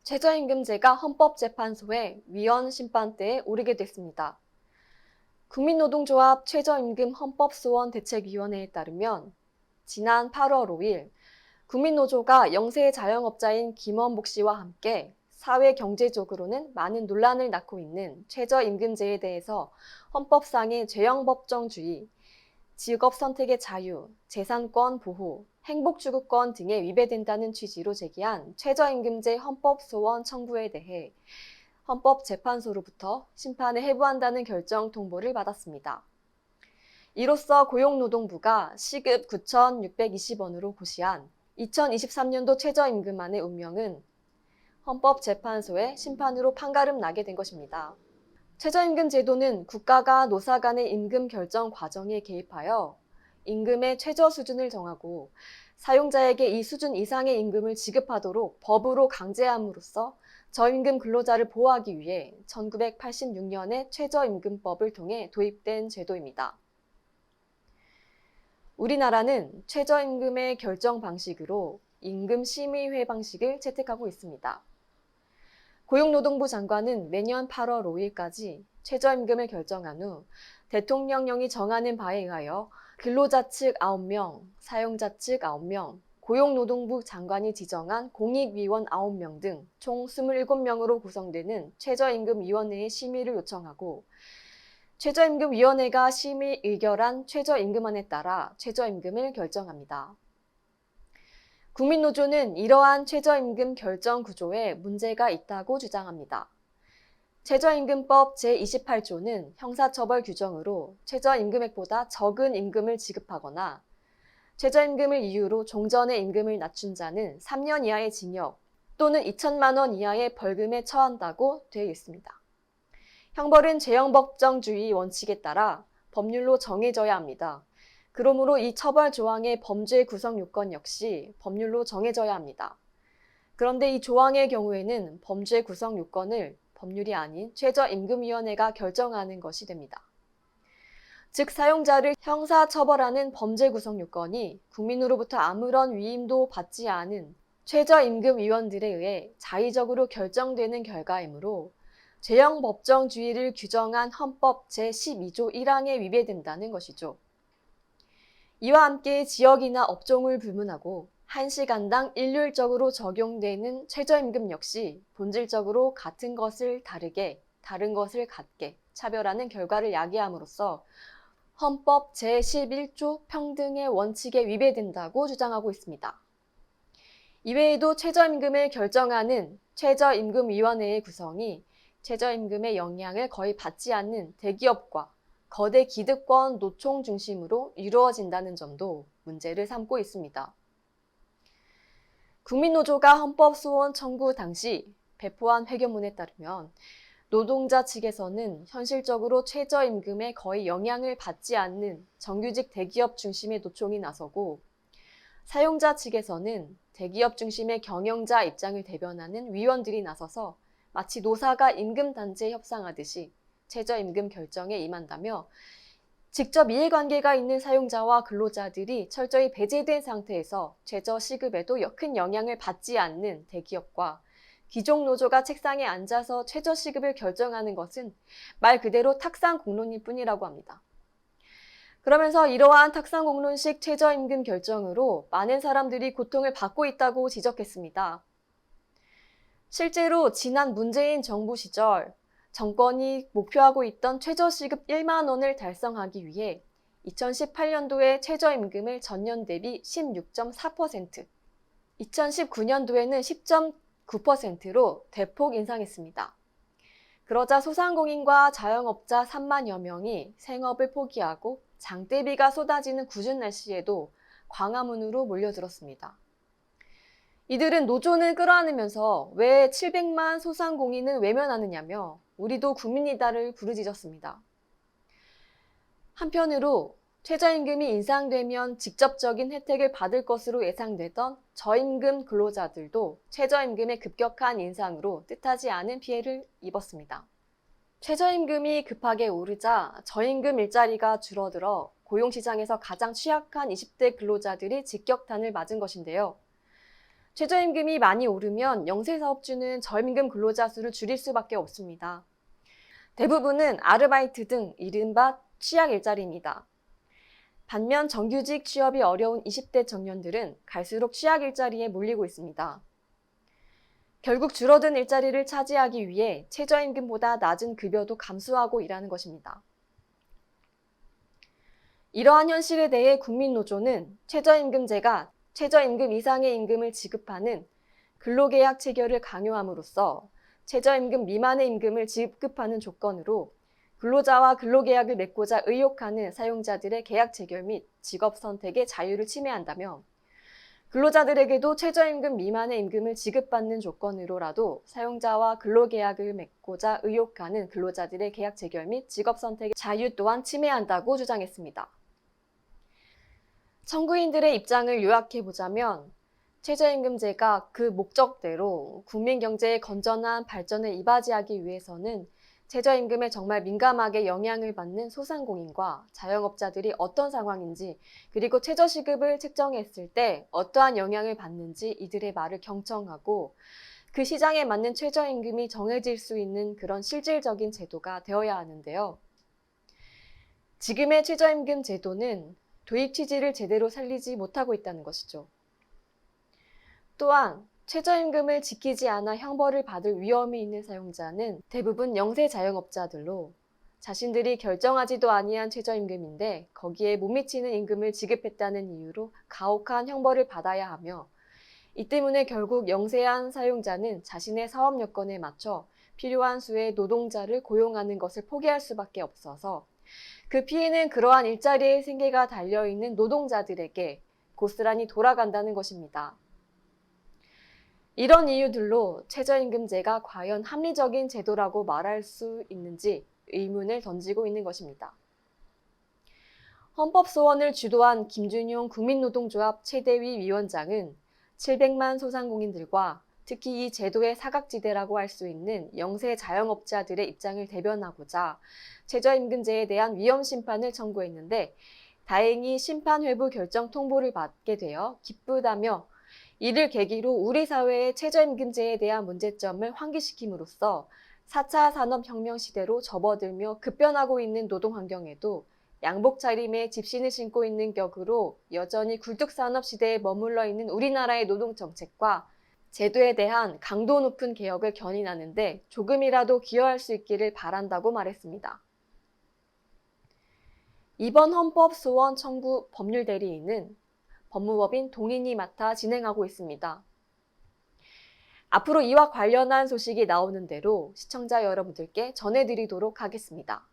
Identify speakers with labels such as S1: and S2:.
S1: 최저임금제가 헌법재판소의 위헌 심판대에 오르게 됐습니다. 국민노동조합 최저임금 헌법소원대책위원회에 따르면 지난 8월 5일 국민노조가 영세 자영업자인 김원복 씨와 함께 사회 경제적으로는 많은 논란을 낳고 있는 최저임금제에 대해서 헌법상의 죄형법정주의, 직업 선택의 자유, 재산권 보호, 행복추구권 등에 위배된다는 취지로 제기한 최저임금제 헌법소원 청구에 대해 헌법재판소로부터 심판을 해부한다는 결정 통보를 받았습니다. 이로써 고용노동부가 시급 9,620원으로 고시한 2023년도 최저임금안의 운명은 헌법재판소의 심판으로 판가름 나게 된 것입니다. 최저임금 제도는 국가가 노사 간의 임금 결정 과정에 개입하여 임금의 최저 수준을 정하고 사용자에게 이 수준 이상의 임금을 지급하도록 법으로 강제함으로써 저임금 근로자를 보호하기 위해 1986년에 최저임금법을 통해 도입된 제도입니다. 우리나라는 최저임금의 결정 방식으로 임금심의회 방식을 채택하고 있습니다. 고용노동부 장관은 매년 8월 5일까지 최저임금을 결정한 후 대통령령이 정하는 바에 의하여 근로자 측 9명, 사용자 측 9명, 고용노동부 장관이 지정한 공익위원 9명 등 총 27명으로 구성되는 최저임금위원회의 심의를 요청하고 최저임금위원회가 심의 의결한 최저임금안에 따라 최저임금을 결정합니다. 국민노조는 이러한 최저임금 결정 구조에 문제가 있다고 주장합니다. 최저임금법 제28조는 형사처벌 규정으로 최저임금액보다 적은 임금을 지급하거나 최저임금을 이유로 종전의 임금을 낮춘 자는 3년 이하의 징역 또는 2천만 원 이하의 벌금에 처한다고 되어 있습니다. 형벌은 죄형법정주의 원칙에 따라 법률로 정해져야 합니다. 그러므로 이 처벌 조항의 범죄 구성 요건 역시 법률로 정해져야 합니다. 그런데 이 조항의 경우에는 범죄 구성 요건을 법률이 아닌 최저임금위원회가 결정하는 것이 됩니다. 즉 사용자를 형사처벌하는 범죄 구성 요건이 국민으로부터 아무런 위임도 받지 않은 최저임금위원들에 의해 자의적으로 결정되는 결과이므로 죄형법정주의를 규정한 헌법 제12조 1항에 위배된다는 것이죠. 이와 함께 지역이나 업종을 불문하고 1시간당 일률적으로 적용되는 최저임금 역시 본질적으로 같은 것을 다르게, 다른 것을 같게 차별하는 결과를 야기함으로써 헌법 제11조 평등의 원칙에 위배된다고 주장하고 있습니다. 이외에도 최저임금을 결정하는 최저임금위원회의 구성이 최저임금의 영향을 거의 받지 않는 대기업과 거대 기득권 노총 중심으로 이루어진다는 점도 문제를 삼고 있습니다. 국민노조가 헌법소원 청구 당시 배포한 회견문에 따르면 노동자 측에서는 현실적으로 최저임금에 거의 영향을 받지 않는 정규직 대기업 중심의 노총이 나서고 사용자 측에서는 대기업 중심의 경영자 입장을 대변하는 위원들이 나서서 마치 노사가 임금단체 협상하듯이 최저임금 결정에 임한다며 직접 이해관계가 있는 사용자와 근로자들이 철저히 배제된 상태에서 최저시급에도 큰 영향을 받지 않는 대기업과 기종노조가 책상에 앉아서 최저시급을 결정하는 것은 말 그대로 탁상공론일 뿐이라고 합니다. 그러면서 이러한 탁상공론식 최저임금 결정으로 많은 사람들이 고통을 받고 있다고 지적했습니다. 실제로 지난 문재인 정부 시절 정권이 목표하고 있던 최저시급 1만 원을 달성하기 위해 2018년도에 최저임금을 전년 대비 16.4%, 2019년도에는 10.9%로 대폭 인상했습니다. 그러자 소상공인과 자영업자 3만여 명이 생업을 포기하고 장대비가 쏟아지는 궂은 날씨에도 광화문으로 몰려들었습니다. 이들은 노조는 끌어안으면서 왜 700만 소상공인은 외면하느냐며 우리도 국민이다를 부르짖었습니다. 한편으로 최저임금이 인상되면 직접적인 혜택을 받을 것으로 예상되던 저임금 근로자들도 최저임금의 급격한 인상으로 뜻하지 않은 피해를 입었습니다. 최저임금이 급하게 오르자 저임금 일자리가 줄어들어 고용시장에서 가장 취약한 20대 근로자들이 직격탄을 맞은 것인데요. 최저임금이 많이 오르면 영세사업주는 저임금 근로자 수를 줄일 수밖에 없습니다. 대부분은 아르바이트 등 이른바 취약 일자리입니다. 반면 정규직 취업이 어려운 20대 청년들은 갈수록 취약 일자리에 몰리고 있습니다. 결국 줄어든 일자리를 차지하기 위해 최저임금보다 낮은 급여도 감수하고 일하는 것입니다. 이러한 현실에 대해 국민노조는 최저임금제가 최저임금 이상의 임금을 지급하는 근로계약 체결을 강요함으로써 최저임금 미만의 임금을 지급하는 조건으로 근로자와 근로계약을 맺고자 의욕하는 사용자들의 계약 체결 및 직업 선택의 자유를 침해한다며 근로자들에게도 최저임금 미만의 임금을 지급받는 조건으로라도 사용자와 근로계약을 맺고자 의욕하는 근로자들의 계약 체결 및 직업 선택의 자유 또한 침해한다고 주장했습니다. 청구인들의 입장을 요약해보자면 최저임금제가 그 목적대로 국민 경제의 건전한 발전을 이바지하기 위해서는 최저임금에 정말 민감하게 영향을 받는 소상공인과 자영업자들이 어떤 상황인지 그리고 최저시급을 책정했을 때 어떠한 영향을 받는지 이들의 말을 경청하고 그 시장에 맞는 최저임금이 정해질 수 있는 그런 실질적인 제도가 되어야 하는데요. 지금의 최저임금 제도는 도입 취지를 제대로 살리지 못하고 있다는 것이죠. 또한 최저임금을 지키지 않아 형벌을 받을 위험이 있는 사용자는 대부분 영세 자영업자들로 자신들이 결정하지도 아니한 최저임금인데 거기에 못 미치는 임금을 지급했다는 이유로 가혹한 형벌을 받아야 하며 이 때문에 결국 영세한 사용자는 자신의 사업 여건에 맞춰 필요한 수의 노동자를 고용하는 것을 포기할 수밖에 없어서 그 피해는 그러한 일자리의 생계가 달려있는 노동자들에게 고스란히 돌아간다는 것입니다. 이런 이유들로 최저임금제가 과연 합리적인 제도라고 말할 수 있는지 의문을 던지고 있는 것입니다. 헌법소원을 주도한 김준용 국민노동조합 최대위 위원장은 700만 소상공인들과 특히 이 제도의 사각지대라고 할 수 있는 영세 자영업자들의 입장을 대변하고자 최저임금제에 대한 위헌 심판을 청구했는데 다행히 심판 회부 결정 통보를 받게 되어 기쁘다며 이를 계기로 우리 사회의 최저임금제에 대한 문제점을 환기시킴으로써 4차 산업혁명 시대로 접어들며 급변하고 있는 노동환경에도 양복 차림에 집신을 신고 있는 격으로 여전히 굴뚝산업 시대에 머물러 있는 우리나라의 노동정책과 제도에 대한 강도 높은 개혁을 견인하는데 조금이라도 기여할 수 있기를 바란다고 말했습니다. 이번 헌법소원 청구 법률 대리인은 법무법인 동인이 맡아 진행하고 있습니다. 앞으로 이와 관련한 소식이 나오는 대로 시청자 여러분들께 전해드리도록 하겠습니다.